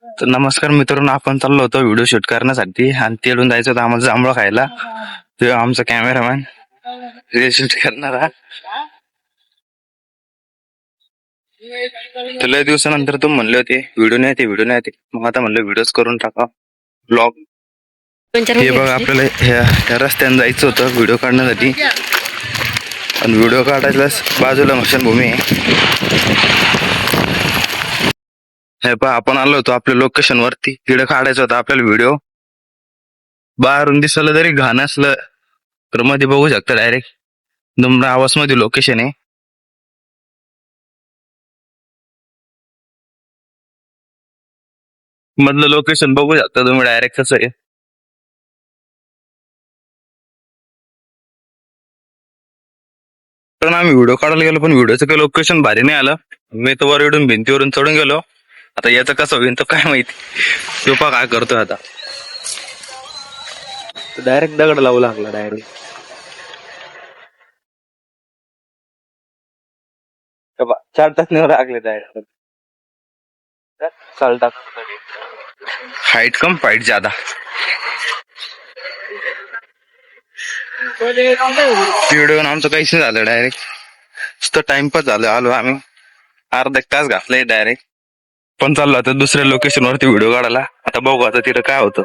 तर नमस्कार मित्रांनो, आपण चाललो होतो व्हिडिओ शूट करण्यासाठी आणि तेडून जायचं होतं आम्हाला जांभळं खायला. तो आमचा कॅमेरामॅन व्हिडिओ शूट करणारा. तर लय दिवसानंतर तुम्ही म्हणले होते व्हिडिओ नाही येते, मग आता म्हणलं व्हिडिओज करून टाका ब्लॉग. हे बघा, आपल्याला ह्या रस्त्याने जायचं होतं व्हिडिओ काढण्यासाठी आणि व्हिडिओ काढायला बाजूला स्मशानभूमी आहे. हे पहा, आपण आलो होतो आपल्या लोकेशन वरती. तिकडे काढायचं होतं आपल्याला व्हिडिओ. बाहेरून दिसलं जरी घाण असलं तर मध्ये बघू शकता डायरेक्ट डोंगरा आवाज मध्ये लोकेशन आहे. मधलं लोकेशन बघू शकता तुम्ही डायरेक्ट कसं आहे. पण आम्ही व्हिडिओ काढायला गेलो पण व्हिडिओचं काही लोकेशन भारी नाही आलं. मी तर वर येऊन भिंतीवरून चढून गेलो. आता याचं कसं होईल तर काय माहिती. तो पहा काय करतोय आता. डायरेक्ट दगड लावू लागला डायरेक्ट. चार टाकण्यावर लागले डायरेक्ट. चाल टाक. हाइट कम फाइट ज्यादा. व्हिडिओ आमचं काहीच नाही झालं, डायरेक्ट नुसतं टाइमपास झालं. आलो आम्ही अर्धा एक तास घातलाय डायरेक्ट. पण चाललो आता दुसऱ्या लोकेशन वरती व्हिडिओ काढायला. आता बघू आता तिथं काय होतं.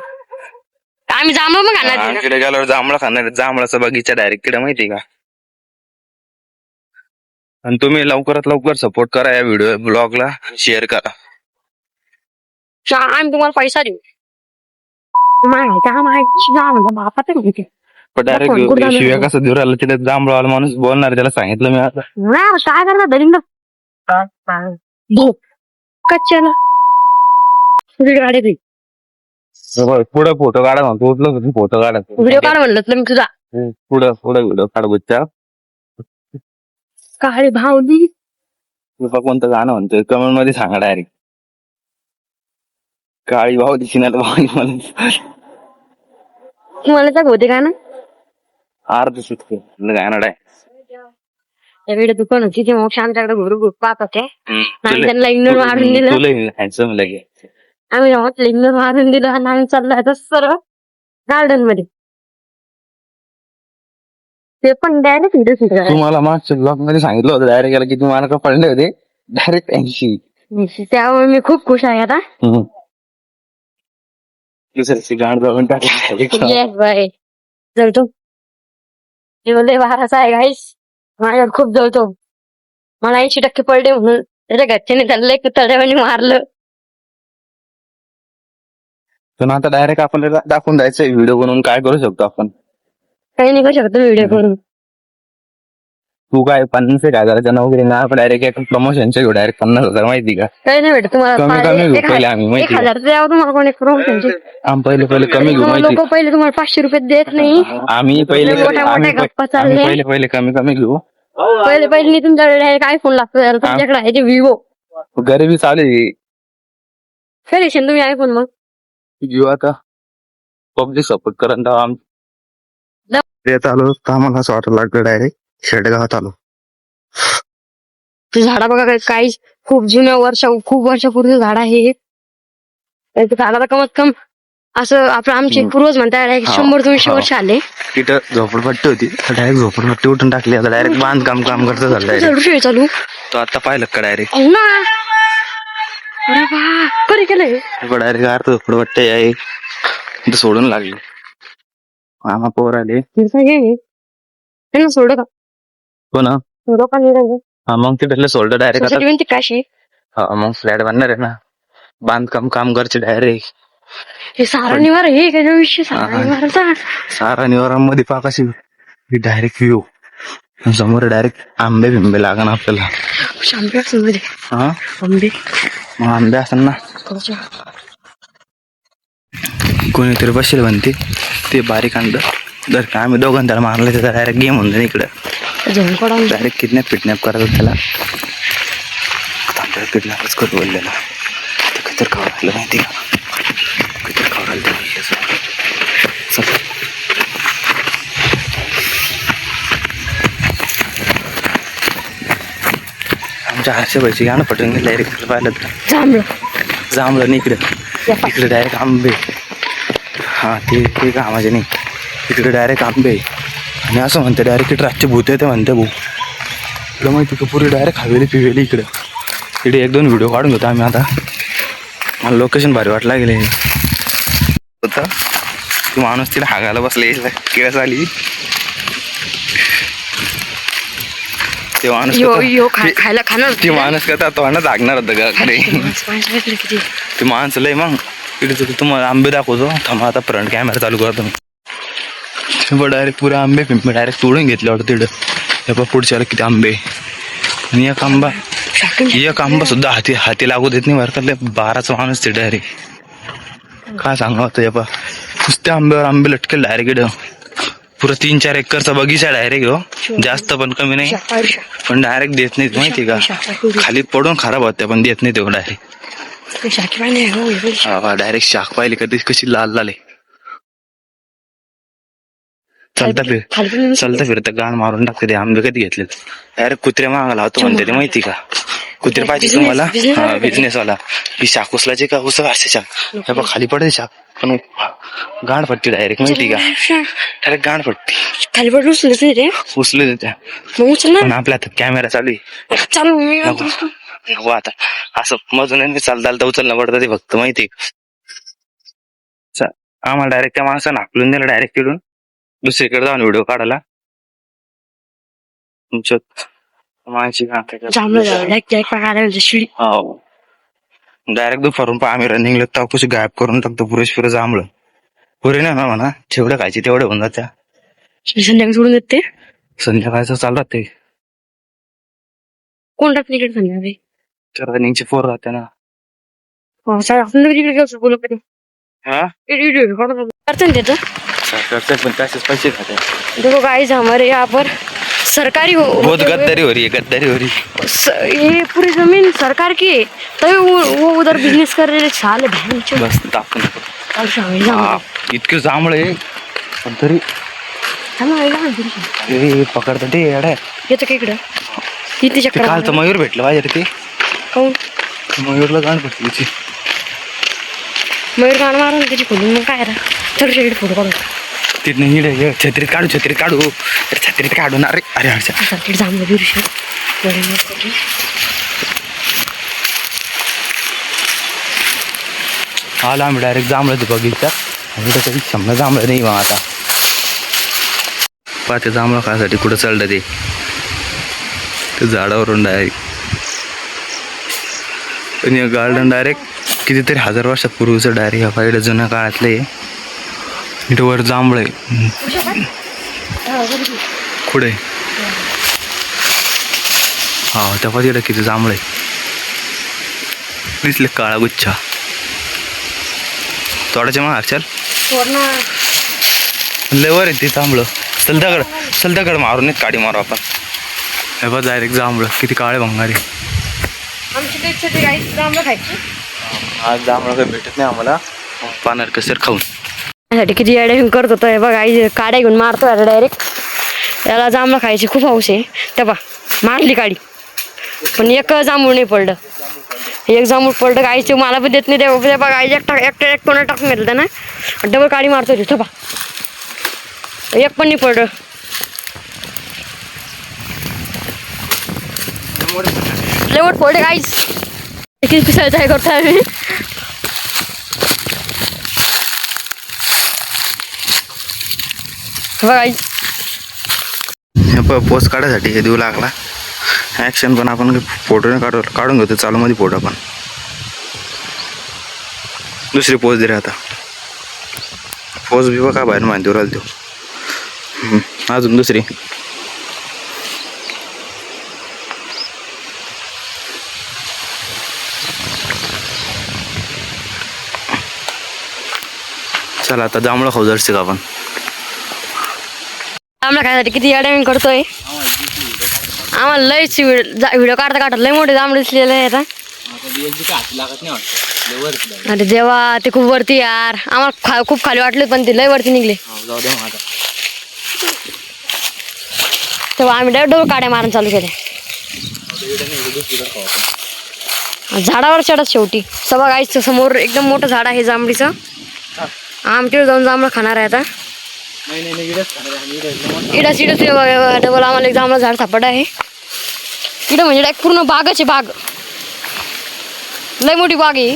आम्ही जांभळं पण खाणार. तिकडे गेल्यावर जांभळा खाणार. जांभळाचा बगीचा डायरेक्ट तिकडे, माहिती का. आणि तुम्ही लवकरात लवकर सपोर्ट करा या व्हिडिओ ब्लॉगला, शेअर करा. आम्ही तुम्हाला पैसा देऊ. डायरेक्ट शिव्या कसं देऊ राहिला तिथे. जांभळावाला माणूस बोलणार, त्याला सांगितलं मी आता. काय करता दलिंद कच्च्याला गाडी पुढे फोटो काढा म्हणतो. उठलो फोटो काढा. व्हिडिओ काढ म्हणलं तर मी तुझा पुढं व्हिडिओ काढ बुच्चा. काळी भावली कोणतं गाणं म्हणतोय कमेंट मध्ये सांगा डायरेक्ट. काळी भावली सिनाला भावली मला मला तर होते का ना अर्ध सुटके गाणं डाय. त्यावेळी दुकान होती ते मग आमच्याकडे घुरू पाहत होते. त्यांना इग्नोर मारून दिलं. हँडसम लगे. आम्ही इग्नोर मारून दिलं आणि आम्ही चाललो सर्व गार्डन मध्ये. ते पण डायरेक्ट व्हिडिओ शूट करायला. तुम्हाला मागच्या ब्लॉग मध्ये सांगितलं होतं डायरेक्ट याला किती मार्क पडले होते. डायरेक्ट 80. त्यामुळे मी खूप खुश आहे आता. दुसऱ्याची गाण जाऊन टाकली. Yes bye. जळतो लय वाराचा आहे गाईस. माझ्यावर खूप जळतो. मला 80% पडले म्हणून त्याच्या घरच्याने त्याला एक तळ्यावानी मारलं. पण आता डायरेक्ट आपण दाखवून द्यायचं व्हिडिओ बनवून काय करू शकतो आपण. काही नाही करू शकतो व्हिडिओ करून. तू काय 50,000च्या नोकरी ना डायरेक्ट एक प्रमोशनचे घेऊ. डायरेक्ट 50,000 माहिती का. काही नाही भेटत तुम्हाला. कमी घेऊ पहिले आम्ही, माहिती 1,000 द्यावं तुम्हाला कोणी प्रमोशनचे. पहिले कमी घेऊ. लोक पहिले तुम्हाला 500 रुपये देत नाही. आम्ही पहिले गप्पा चालले. पहिले कमी घेऊ. पहिले तुमच्याकडे डायरेक्ट आयफोन लागतो. तुमच्याकडे आहे ते विवो. गरिबी चालू आहे. काय देशील तुम्ही आयफोन मग घेऊ आता. पब्लिक सपोर्ट करत आलो तर आम्हाला असं वाटायला लागलं डायरेक्ट शेडगावात आलो. ते झाडा बघा काही खूप जुन्या खूप वर्षापूर्वी झाड आहे. झाडाला कमीत कम असं आपलं आमचे पूर्वज म्हणतात 100-200 वर्ष आले. तिथं झोपडपट्टी होती. डायरेक्ट झोपडपट्टी उठून टाकली. आता डायरेक्ट बांधकाम करतं झालं. चालू तो आता पाहिलं का डायरेक्ट. कधी केलंय डायरेक्ट अर्थ झोपडपट्टी आहे सोडून लागली. आम्हा पोर आले त्यांना सोड का. हो ना. हा मग तिथलं सोडलं डायरेक्ट. काशी हा मग फ्लॅट बांधणार आहे ना. बांधकाम कामगारचे डायरेक्ट हे सारा निवार हे काय विषय. सारा निवारामध्ये पाकाशी डायरेक्ट व्ह्यू. समोर डायरेक्ट आंबे बिंबे लागण आपल्याला. हा आंबे मग आंबे असेल ना. कोणीतरी बसेल म्हणते ते बारीक आणलं जर का आम्ही दोघांना त्याला मारलं तर डायरेक्ट गेम होऊन इकडं. डायरेक्ट किडनॅप करायचं त्याला. किडनॅपच करू बोललेला. काहीतरी खावं माहिती का. काहीतरी खावं राहिलं आमच्या हर्षबाईची गाणं पटवून गेलं डायरेक्ट पाहिलं तर. जांभळं इकडं इकडे डायरेक्ट आंबे. हा ते का माझे नाही, इकडे डायरेक्ट आंबे. आणि असं म्हणते डायरेक्ट रातचे भूत येते म्हणते भाऊ. तुला माहिती का पुरी डायरेक्ट हवेली पिवेली इकडं. इकडे 1-2 व्हिडिओ काढून घेतो आम्ही आता. मला लोकेशन भारी वाटला गेले होतं. ती माणूस तिला हागायला बसले, किळस आली. ते माणूस खायला खाणार ते माणूस करता तो ना जागणार होतं गाकडे. ते माणसं लय मग इकडे तुम्हाला आंबे दाखवतो थांबा. आता फ्रंट कॅमेरा चालू करतो मी. डायरेक्ट पुरे आंबे पिंपे डायरेक्ट तोडून घेतले वाटतं तिकडं. हे पण पुढच्याला किती आंबे. आणि एक आंबा सुद्धा हाती लागू देत नाही बरं का. 12चा माणूस ते डायरेक्ट काय सांगा होतं. हे पा नुसत्या आंब्यावर आंबे लटकेल डायरेक्ट इकडं. पुरा 3-4 एकरचा बगीचा डायरेक्ट हो. जास्त पण कमी नाही, पण डायरेक्ट देत नाहीत माहिती का. खाली पडून खराब होत्या पण देत नाही तेवढं डायरेक्ट. डायरेक्ट शाख पाहिली कधी कशी लाल लाल आहे. चालता फिरता गाण मारून टाकते ते आंबे. कधी घेतले डायरेक्ट कुत्र्या मागायला होतो म्हणते ते माहिती का. कुत्रे पाहिजे तुम्हाला बिझनेस वाला. ही शाख उचलायची का उसं असते शाख. हे बघ खाली पडते शाख पण गाण पडते डायरेक्ट माहिती का. डायरेक्ट गाण पडते खाली पडून उचलू देत्या. पण आपल्या हातात कॅमेरा चालू आहे. हो आता असं मजून चालता उचलणं पडतं ते फक्त माहिती का. आम्हाला डायरेक्ट त्या माणसानं हाकलून दिलं डायरेक्ट तिकडून दुसरीकडे जाऊन व्हिडिओ काढायला. डायरेक्ट दुपारून आम्ही रनिंगला तर कशी गायब करून टाकतो पुरेशपुर जांभळं. पुरे नाही ना म्हणा जेवढं खायचे तेवढे होऊन जात्या. संध्याकाळी सोडून देते संध्याकाळचं चालू राहते. कोण राहते इकडे संध्याकाळी. रनिंगचे पोर राहते ना. करते पण त्याचेच पैसे खाते. देखो गाइस हमारे यहाँ पर सरकारी बहुत गद्दारी हो रही है, गद्दारी हो रही. ये पूरी जमीन सरकार की है तभी वो उधर बिजनेस कर रहे साले बहन. बस दाखवून इतके जांभळे पण तरी पकडतात ते येड्या. येतो का इकडं किती चक्कर. काल तर मयूर भेटलं पाहिजे रे. ते काऊन मयूरला गाण पडली. मयूर गाण मारून त्याची खोलून मग काय तर फोटो काढू तिथे छत्रीत काढू छत्रीत काढू ना. अरे अरे हर्षा जांभळं आला आम्ही डायरेक्ट जांभळं बघितलं. आणि काही समजा जांभळं नाही मग आता पाहते जांभळं खायसाठी कुठं चाललं ते झाडावरून डायरेक्ट. पण हे गार्डन डायरेक्ट कितीतरी 1000 वर्षापूर्वीचं डायरेक्ट ह्या पाहिलं जुन्या काळातलं आहे. इथं वर जांभळं आहे कुठे. हा त्या पाहिजे किती जांभळं आहे दिसले काळा गुच्छा. तोडाचे मग हर्षल लेवर आहे ते जांभळं. सलदागड मारून येत काडी मारू आपण. हे बघ डायरेक्ट जांभळं किती काळे भंगारी. आज जांभळं काही भेटत नाही आम्हाला. पाणार कसर खाऊन साठी किती अडॅशन करत होता. हे बघ आई काड्या घेऊन मारतो आता डायरेक्ट. याला जांभळं खायची खूप हौस आहे. त्या बा मारली काडी पण एक जांभूळ नाही पडलं. एक जांभूळ पडलं गायचे मला पण देत नाही. त्या बघा आई एक टोना टाकून घेतलं ना डबल काडी मारतो तिथं बा. एक पण नाही पडलं. लेवट पडले गाईस किती पिसायचं आहे करतो आम्ही. पोस्ट काढायसाठी हे देऊ लागला. ऍक्शन पण आपण फोटो काढून घेतो चालू मध्ये फोटो पण. दुसरी पोज दे रे आता. पोज बी बघा बाहेर माहिती राहिल तो. अजून दुसरी चला आता जांभळं खाऊ जरसे का आपण. आम्हाला खायसाठी किती अडॅमिंग करतोय. आम्हाला लयच व्हिडिओ काढता लय मोठे जांभळे दिसलेले आहे आता. अरे देवा ते खूप वरती यार. आम्हाला खूप खाली वाटले पण ते लय वरती निघले. तेव्हा आम्ही डबल काड्या मारून चालू केले. झाडावर चढत शेवटी. सभा गाईचं समोर एकदम मोठं झाड आहे जांभळीचं. आमटीवर जाऊन जांभळं खाणार आहे आता. इडस डबल आम्हाला एक जांभळं झाड सापड आहे. इकडं म्हणजे एक पूर्ण बागच आहे. बाग लय मोठी बाग आहे.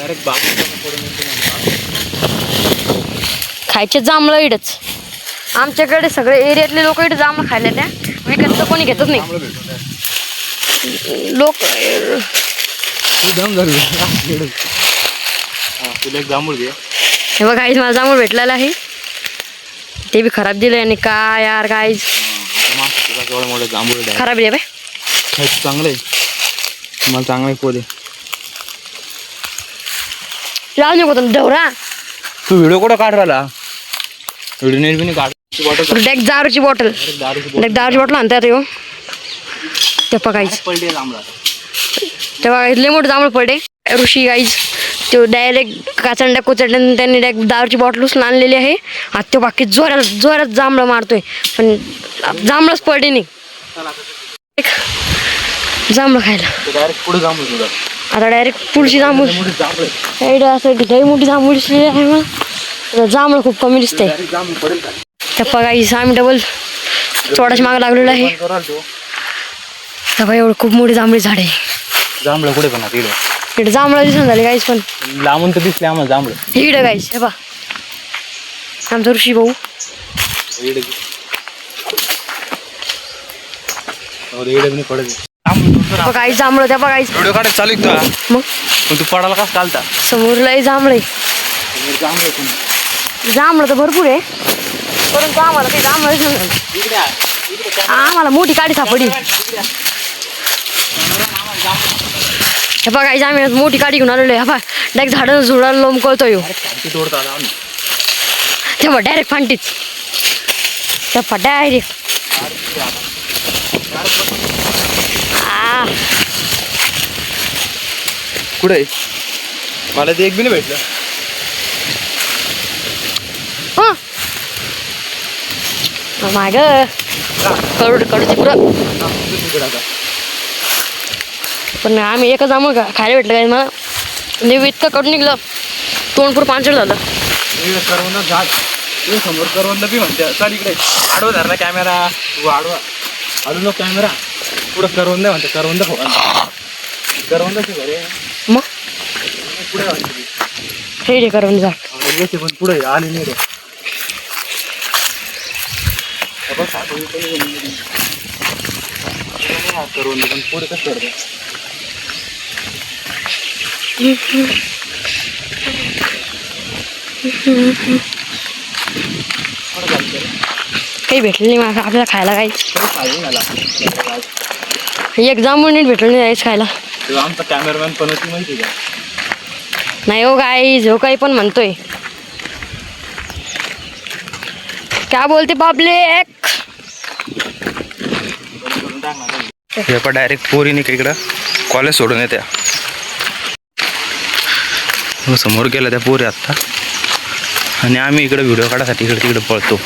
खायचे जांभळं इडच. आमच्याकडे सगळे एरियातले लोक इकडे जांभळं खायला त्या. विकत तर कोणी घेतच नाही लोक. हे बघ गाईज मला जांभूळ भेटलेलं आहे. ते बी खराब दिलं आणि काय यार गाईज खराब आहे बाय. चांगलं आहे मला चांगलं पोदे. लावून नको तुम्ही डवरा. तू व्हिडिओ कुठं काढ राहिला? व्हिडिओ नाही काढ. डायरेक्ट दारूची बॉटल आणतात येऊ. ते बघायचं तेव्हा लय मोठं जांभूळ पडे ऋषी गाईज. तो डायरेक्ट काचंड्या कोचंड्या त्यांनी डायरेक्ट दारूची बॉटल उचलून आणलेली आहे. आता तो बाकी जोरात जांभळं मारतोय पण जांभळंच पडे नाही. जांभळं खायला आता डायरेक्ट पुढची जांभूळ असं लई मोठी जांभूळ आहे. मग जांभळं खूप कमी दिसतंय. त्या गाईज आम्ही डबल चोडाच्या मागं लागलेलं आहे. तेव्हा एवढं खूप मोठी जांभळी झाड आहे. जांभळं कुठे पण इकडे जांभळं दिसून झाले गाईज पण लांबून तर दिसले आम्हाला जांभळं. इकडे गाईज हे बा आमचा ऋषी भाऊ. गाईज जांभळं त्या गाईज व्हिडिओ काढायला चालू का? मग तू पडायला का चालता? समोरलाही जांभळे. जांभळं तर भरपूर आहे परंतु आम्हाला काही जांभळं दिसून झालं. आम्हाला मोठी काडी सापडली. हे बघा आम्ही मोठी काडी घेऊन आलेलो आहे. डायरेक्ट झाडं झुडाला लोंबकळतो येऊ. तेव्हा डायरेक्ट फांटीच तेव्हा डायरेक्ट कुठे मला ते एक बी नाही भेटलं. माग कडूची पुरं पण आम्ही एकच जांभूळ खायला भेटलं काय मला. नेहमी इतकं कडून निघलं तोंडपूर पांचट झालं. झाड समोर करवंद बी म्हणते. चाल इकडे आडवा धरला कॅमेरा. तू आडवा आडू कॅमेरा पुढं करवंद म्हणते. करवंद करवंदाची घरे मग पुढे हे करवंद झाड पण पुढे आले नाही रे. करवंद पण पुढे कसं करते. काही भेटलं नाही मला आपल्याला खायला. काही एक जांभूळ नीट भेटलं नाही जायचं खायला. आमचा कॅमेरामॅन पण होती माहिती का? नाही हो गाई जो काही पण म्हणतोय. क्या बोलते बाबले. हे पण डायरेक्ट पोरी नाही का इकडं कॉलेज सोडून येत्या. समोर गेल्या त्या पोरी आत्ता आणि आम्ही इकडे व्हिडिओ काढायसाठी इकडे तिकडे पळतो.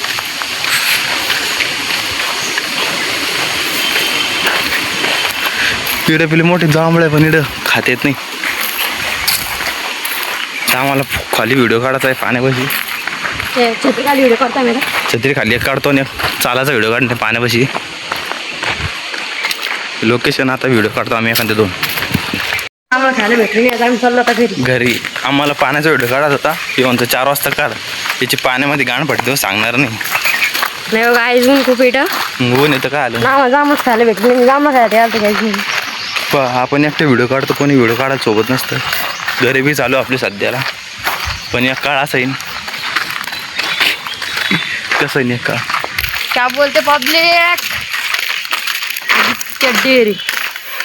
इकडे पिली मोठी जांभळे पण इकडं खात येत नाही. आम्हाला खाली व्हिडिओ काढायचा आहे पाण्यापाशी. छत्री खाली व्हिडिओ करता मी छत्री खाली एक काढतो आणि चालाचा व्हिडिओ काढतो पाण्यापाशी. लोकेशन आता व्हिडिओ काढतो आम्ही एखाद्या दोन. आम्हाला खायला भेटलं नाही. आम्ही चाललो आता घरी. आम्हाला पाण्याचा व्हिडिओ काढायचा होता. येऊन तर 4 वाजता काढ. त्याची पाण्यामध्ये गाण पडते सांगणार नाही. नाही बघा आईजून खूप इथं ऊन येतं का आलं. जांभळं खायला भेटलं नाही. जांभळं खायला आलं काही. आपण एकटे व्हिडिओ काढतो कोणी व्हिडिओ काढायला सोबत नसतं. घरी बी चालू आपली सध्याला पण एक काळ असा येईन कसं नाही का. क्या बोलते पब्लिक.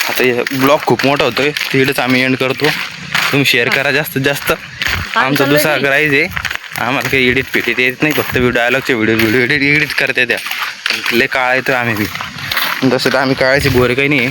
आता ब्लॉग खूप मोठा होतोय तिकडेच आम्ही एंड करतो. तुम्ही शेअर करा जास्तीत जास्त. आमचा दुसरा करायचं आहे. आम्हाला काही एडिट पेटीत येत नाही. फक्त डायलॉगचे व्हिडिओ एडिट करते त्या. लय काळ येतो आम्ही बी. तसं तर आम्ही काळाची गोरे काही नाही.